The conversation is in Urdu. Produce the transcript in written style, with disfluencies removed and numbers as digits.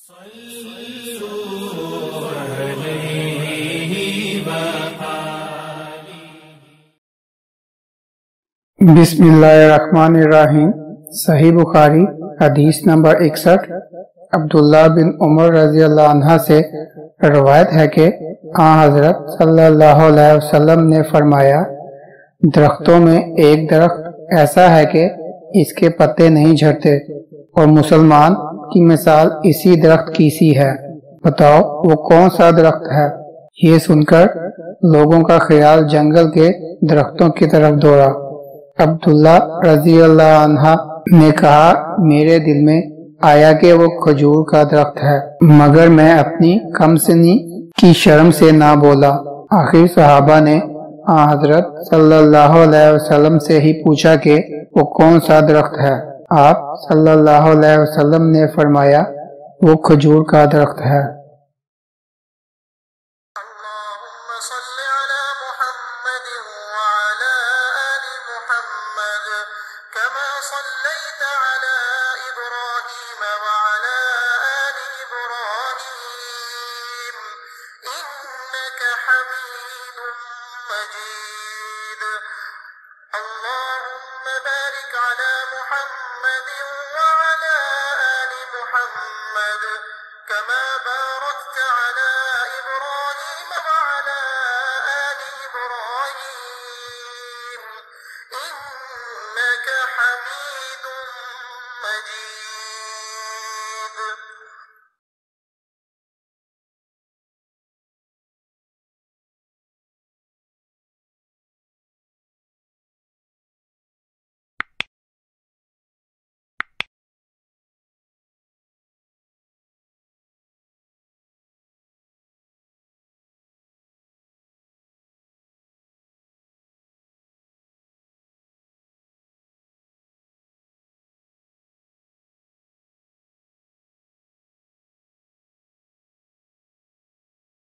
بسم اللہ الرحمن الرحیم۔ صحیح بخاری حدیث نمبر 61۔ عبداللہ بن عمر رضی اللہ عنہ سے روایت ہے کہ حضرت صلی اللہ علیہ وسلم نے فرمایا، درختوں میں ایک درخت ایسا ہے کہ اس کے پتے نہیں جھڑتے، اور مسلمان کی مثال اسی درخت کی سی ہے، بتاؤ وہ کون سا درخت ہے؟ یہ سن کر لوگوں کا خیال جنگل کے درختوں کی طرف دوڑا۔ عبداللہ رضی اللہ عنہ نے کہا، میرے دل میں آیا کہ وہ کھجور کا درخت ہے، مگر میں اپنی کم سنی کی شرم سے نہ بولا۔ آخر صحابہ نے حضرت صلی اللہ علیہ وسلم سے ہی پوچھا کہ وہ کون سا درخت ہے؟ آپ صلی اللہ علیہ وسلم نے فرمایا، وہ کھجور کا درخت ہے۔ صليت على إبراهيم وعلى آل إبراهيم إنك حميد مجيد اللهم بارك على محمد وعلى آل محمد كما باركت على إبراهيم وعلى آل إبراهيم إنك حميد مجيد